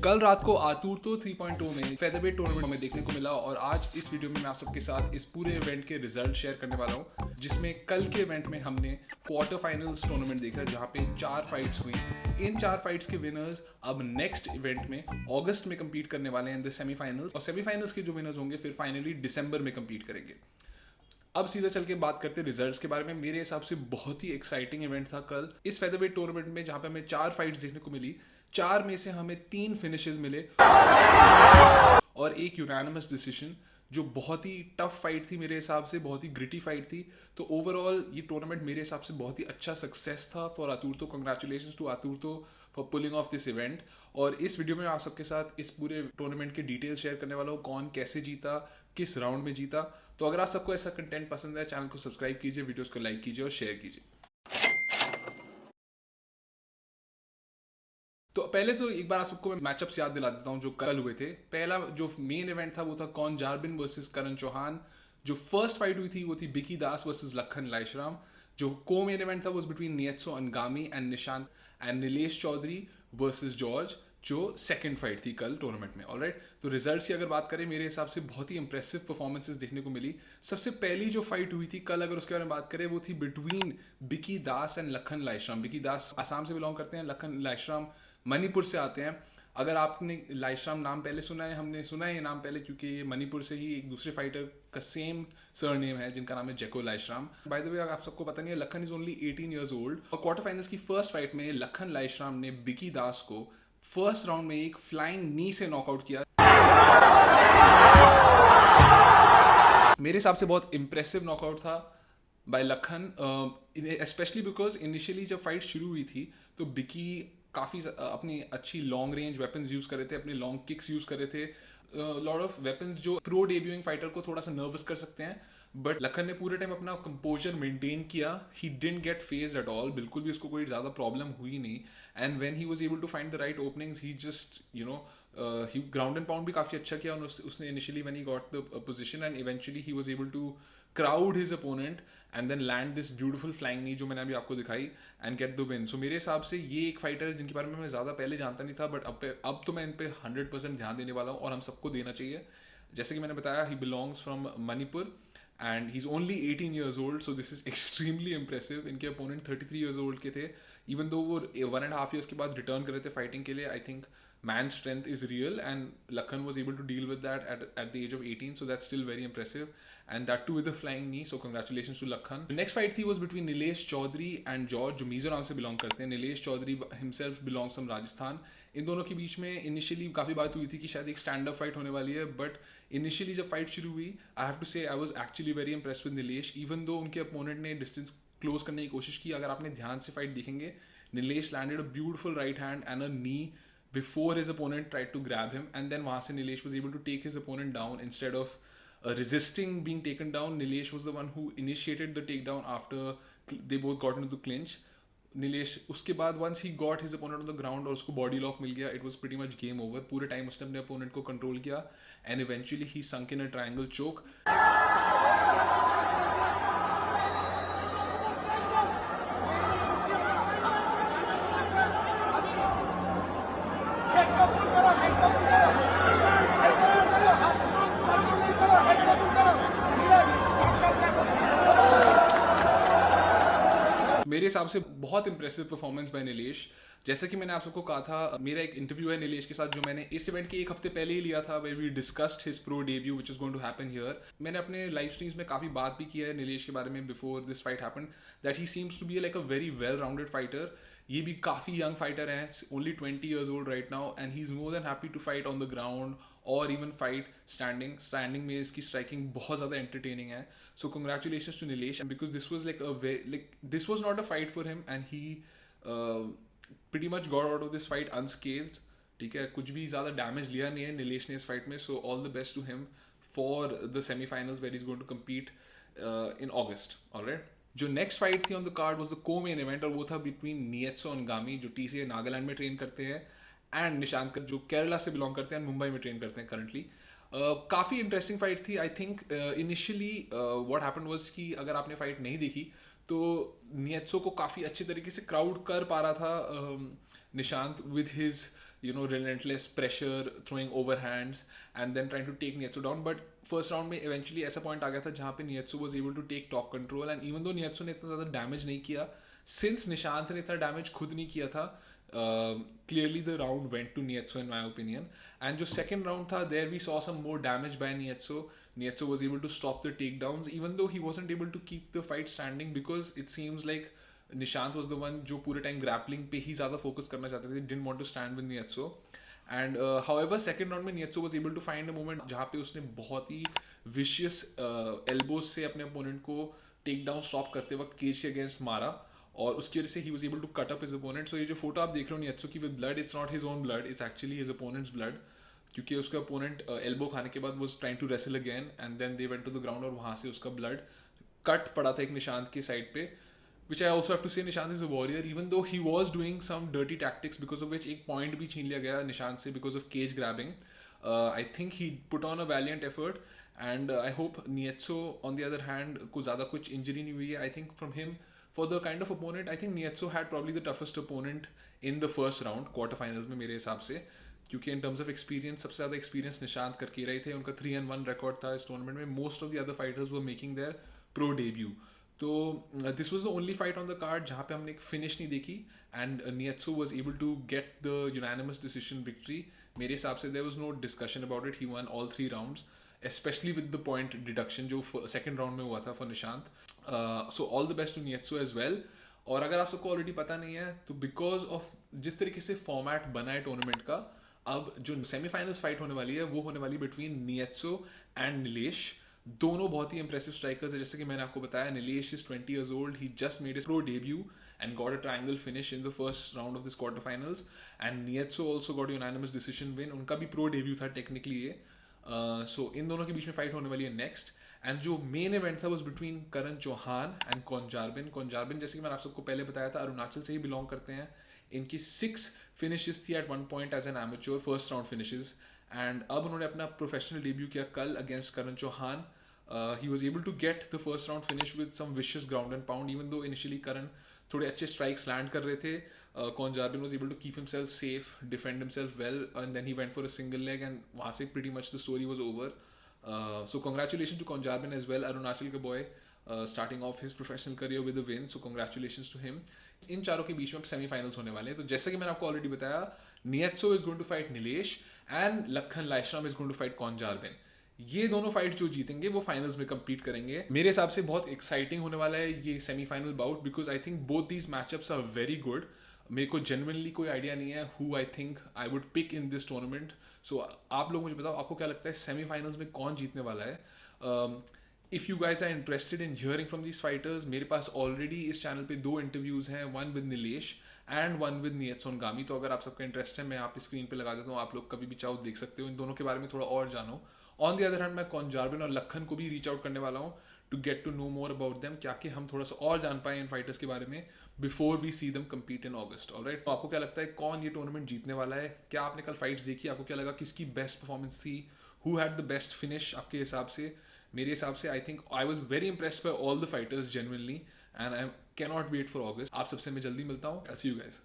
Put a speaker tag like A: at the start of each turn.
A: कल रात को आतुर्तो 3.0 में फेदरवेट टूर्नामेंट हमें देखने को मिला और आज इस वीडियो में मैं आप सबके साथ इस पूरे इवेंट के रिजल्ट शेयर करने वाला हूँ, जिसमें कल के इवेंट में हमने क्वार्टर फाइनल्स टूर्नामेंट देखा जहाँ पे 4 फाइट्स हुई। इन 4 फाइट्स के विनर्स अब नेक्स्ट इवेंट में अगस्त में कम्पीट करने वाले हैं इन द सेमीफाइनल्स, और सेमीफाइनल्स के जो विनर्स होंगे फिर फाइनली दिसंबर में कम्पीट करेंगे। अब सीधा चल के बात करते हैं रिजल्ट्स के बारे में। मेरे हिसाब से बहुत ही एक्साइटिंग इवेंट था कल इस फेदरवेट टूर्नामेंट में, जहाँ पे हमें 4 फाइट्स देखने को मिली। 4 में से हमें 3 फिनिशेस मिले और एक यूनानिमस डिसीजन, जो बहुत ही टफ फाइट थी मेरे हिसाब से, बहुत ही ग्रिटी फाइट थी। तो ओवरऑल ये टूर्नामेंट मेरे हिसाब से बहुत ही अच्छा सक्सेस था for Aturto. Congratulations to Aturto for pulling off this event. और इस वीडियो में आप सबके साथ इस पूरे टूर्नामेंट के डिटेल शेयर करने वाला हूँ, कौन कैसे जीता, किस राउंड में जीता। तो अगर आप सबको ऐसा कंटेंट पसंद है, चैनल को सब्सक्राइब कीजिए, वीडियोस को लाइक कीजिए और शेयर कीजिए। तो पहले तो एक बार आप सबको मैं मैचअप्स याद दिला देता हूँ जो कल हुए थे। पहला जो मेन इवेंट था वो था कॉन जार्बिन वर्सेस करण चौहान। जो फर्स्ट फाइट हुई थी वो थी बिकी दास वर्सेस लखन लाइशराम। जो को मेन इवेंट था वो between Niatso Angami and Nishant and Nilesh Chaudhary versus George, जो सेकंड फाइट थी कल टूर्नामेंट में। ऑलराइट, तो रिजल्ट्स की अगर बात करें, मेरे हिसाब से बहुत ही इंप्रेसिव परफॉर्मेंसेस देखने को मिली। सबसे पहली जो फाइट हुई थी कल, अगर उसके बारे में बात करें, वो थी बिटवीन बिकी दास एंड लखन लाइशराम। बिकी दास असम से बिलोंग करते हैं, लखन लाइशराम मणिपुर से आते हैं। अगर आपने लाइशराम नाम पहले सुना है, हमने सुना है ये नाम पहले, क्योंकि ये मणिपुर से ही एक दूसरे फाइटर का सेम सरनेम है जिनका नाम है जैको लाइशराम। बाय द वे, आप सबको पता नहीं है, Lakhan is only 18 years old. और क्वार्टर फाइनल्स की फर्स्ट फाइट में लखन लाइशराम ने बिकी दास को फर्स्ट राउंड में एक फ्लाइंग नी से नॉकआउट किया। मेरे हिसाब से बहुत इंप्रेसिव नॉकआउट था by Lakhan, especially because initially जब फाइट शुरू हुई थी तो बिकी काफ़ी अपनी अच्छी लॉन्ग रेंज वेपन्स यूज़ कर रहे थे, अपने लॉन्ग किक्स यूज़ कर रहे थे, लॉट ऑफ वेपन्स जो प्रो डेब्यूइंग फाइटर को थोड़ा सा नर्वस कर सकते हैं। बट लखन ने पूरे टाइम अपना कंपोजर मेंटेन किया। He didn't get fazed at all, बिल्कुल भी उसको कोई ज़्यादा प्रॉब्लम हुई नहीं। And when he was able to find the right openings, he just he ground and pound भी काफ़ी अच्छा किया। उसने initially when he got the position and eventually he was able to crowd his opponent and then land this beautiful flying knee जो मैंने अभी आपको दिखाई एंड गेट द विन। सो मेरे हिसाब से ये एक फाइटर है जिनके बारे में मैं ज़्यादा पहले जानता नहीं था, बट अब तो मैं इन पे 100% ध्यान देने वाला हूँ और हम सबको देना चाहिए। जैसे कि मैंने बताया, he belongs from Manipur and he is only 18 years old, so this is extremely impressive. इनके अपोनेंट 33 ईयर्स ओल्ड के थे। इवन दो वो 1.5 ईयर्स के बाद रिटर्न कर रहे थे फाइटिंग के लिए। I think man strength is real and Lakhan was able to deal with that at the age of 18, so that's still very impressive, and that too with a flying knee, so congratulations to Lakhan. The next fight was between Nilesh Chaudhary and George, जो मिजोरम से belong करते हैं। Nilesh Chaudhary himself belongs from Rajasthan. इन दोनों के बीच में initially काफ़ी बात हुई थी कि शायद एक स्टैंड अप फाइट होने वाली है, बट इनिशियली जब फाइट शुरू हुई, आई हैव टू से I was actually very impressed with Nilesh, even though उनके अपोनेंट ने डिस्टेंस क्लोज करने की कोशिश की। अगर आपने ध्यान से फाइट देखेंगे, Nilesh landed a beautiful right hand and a knee before his opponent tried to grab him, and then वहाँ से Nilesh was able to take his opponent down instead of resisting being taken down. Nilesh was the one who initiated the takedown after they both got into the clinch. Nilesh उसके बाद once he got his opponent on the ground और उसको body lock मिल गया, it was pretty much game over. पूरे time उसने अपने opponent को control किया and eventually he sunk in a triangle choke. मेरे हिसाब से बहुत इंप्रेसिव परफॉर्मेंस बाय नीलेश। जैसे कि मैंने आप सबको कहा था, मेरा एक इंटरव्यू है नीलेश के साथ जो मैंने इस इवेंट के एक हफ्ते पहले ही लिया था, where we discussed his pro debut which is going to happen here. मैंने अपने लाइव स्ट्रीम्स में काफ़ी बात भी किया है नीलेश के बारे में before this fight happen, that he seems to be like a very well rounded fighter. ये भी काफ़ी यंग फाइटर है, only 20 years old right now, and he is more than happy to fight on the ground और even fight standing में इसकी striking बहुत ज़्यादा entertaining है। So congratulations to Nilesh, because this was like this was not a fight for him and he pretty much got out of this fight unscathed. ठीक है, कुछ भी ज़्यादा डैमेज लिया नहीं है नीलेश ने इस फाइट में। So all the best to him for the semifinals where is going to compete in August. Alright, जो नेक्स्ट फाइट थी on the card was the co main event, और वो था बिटवीन नियत्सो अंगामी, जो TCA नागालैंड में ट्रेन करते हैं, एंड निशांत, जो केरला से बिलोंग करते हैं, मुंबई में ट्रेन करते हैं करंटली। काफ़ी इंटरेस्टिंग फाइट थी। I think initially what happened was कि अगर आपने फाइट नहीं देखी तो नियत्सो को काफ़ी अच्छे तरीके से क्राउड कर पा रहा था Nishant with his relentless pressure, throwing overhands, and then trying to take Nietsu down. But first round में eventually ऐसा point आ गया था जहाँ पे Nietsu was able to take top control, and even though Nietsu ने इतना ज़्यादा damage नहीं किया, since निशांत ने इतना damage खुद नहीं किया था, clearly the round went to Nietsu in my opinion. And जो second round था, there we saw some more damage by Nietsu. Nietsu was able to stop the takedowns, even though he wasn't able to keep the fight standing because it seems like Nishant was the one जो पूरे time grappling पे ही ज़्यादा focus करना चाहते थे, didn't want to stand with Nietsu. And however second round में Niatso was able to find a moment जहाँ पे उसने बहुत ही विशियस एल्बोज से अपने अपोनेंट को टेक डाउन स्टॉप करते वक्त केज के अगेंस्ट मारा, और उसकी वजह से he was able to cut up his opponent. So ये जो फोटो आप देख रहे हो नियत्सो की with blood, it's not his own blood, it's actually his opponent's blood, क्योंकि उसका अपोनेंट एल्बो खाने के बाद was trying to wrestle again and then they went to the ground, और वहाँ से उसका ब्लड कट पड़ा था एक निशांत की साइड पे. Which I also have to say, Nishant is a warrior, even though he was doing some dirty tactics because of which एक point भी छीन लिया गया निशांत से because of cage grabbing. I think he put on a valiant effort, and I hope Nietso on the other hand को ज़्यादा कुछ injury नहीं हुई है. I think from him, for the kind of opponent, I think Nietso had probably the toughest opponent in the first round, quarter finals में मेरे हिसाब से, क्योंकि इन टर्म्स ऑफ एक्सपीरियंस सबसे ज़्यादा एक्सपीरियंस निशांत करके रहे थे. उनका 3-1 रिकॉर्ड था इस टूर्नामेंट में. Most of the other fighters were making their pro debut. तो this was the only fight on the card जहाँ पे हमने एक फिनिश नहीं देखी, and Niatso was able to get the unanimous decision victory. मेरे हिसाब से there was no discussion about it. He won all 3 rounds, especially with the point deduction जो सेकेंड राउंड में हुआ था for Nishant. So all the best to Niatso as well. और अगर आप सबको ऑलरेडी पता नहीं है तो बिकॉज ऑफ जिस तरीके से फॉर्मेट बना है टूर्नामेंट का, अब जो सेमीफाइनल्स फाइट होने वाली है वो होने वाली बिटवीन नियत्सो एंड नीलेश. दोनों बहुत ही इंप्रेसिव स्ट्राइकर्स है. जैसे कि मैंने आपको बताया, Nilesh is 20 years old. He just made his pro debut and got a triangle finish in the first round of this quarter finals. And Niatso also got unanimous decision win. उनका भी प्रो डेब्यू था technically ये. सो इन दोनों के बीच में fight होने वाली है नेक्स्ट. एंड जो मेन इवेंट था was between Karan Chauhan and Konjarbin. Konjarbin जैसे कि मैंने आप सबको पहले बताया था अरुणाचल से ही बिलोंग करते हैं. इनकी 6 फिनिशेस थी at one point as an amateur, first round finishes. And अब उन्होंने अपना प्रोफेशनल डेब्यू किया कल against Karan Chauhan. He was able to get the first round finish with some vicious ground and pound, even though initially Karan थोड़े अच्छे strikes land कर रहे थे. Konjarbin was able to keep himself safe, defend himself well, and then he went for a single leg, and वहाँ से pretty much the story was over. So congratulations to Konjarbin as well, Arunachal ka boy, starting off his professional career with a win. So congratulations to him. इन चारों के बीच में semifinals होने वाले हैं. तो जैसे कि मैंने आपको ऑलरेडी बताया, Niatso is going to fight Nilesh and Lakhan Laishram is going to fight Konjarbin. ये दोनों फाइट जो जीतेंगे वो फाइनल्स में compete करेंगे. मेरे हिसाब से बहुत एक्साइटिंग होने वाला है ये semifinal bout, because I think both these matchups are very good. मेरे को जेन्युइनली कोई आइडिया नहीं है who I think I would pick in this tournament. So आप लोग मुझे बताओ आपको क्या लगता है सेमीफाइनल्स में कौन जीतने वाला है. If you guys are interested in hearing from these fighters, मेरे पास ऑलरेडी इस चैनल पे 2 इंटरव्यूज़ हैं, one with Nilesh and one with नियत्सो गामी. तो अगर आप सबका इंटरेस्ट है, मैं आप स्क्रीन पे लगा देता हूँ, आप लोग कभी भी चाहो देख सकते हो. इन दोनों के बारे में थोड़ा और जानो. ऑन द अदर हैंड मैं कॉन्जार्बिन और लखन को भी रीच आउट करने वाला हूँ to get to know more about them, क्या कि हम थोड़ा सा और जान पाए इन फाइटर्स के बारे में before we see them compete in August. Alright, तो आपको क्या लगता है कौन ये टूर्नामेंट जीतने वाला है? क्या आपने कल फाइट्स देखी, आपको क्या लगा, किसकी बेस्ट परफॉर्मेंस थी, who had the best finish आपके हिसाब से? मेरे हिसाब से I think I was very impressed by all the fighters genuinely, and I can not wait for August. आप सबसे मैं जल्दी मिलता हूँ. I see you guys.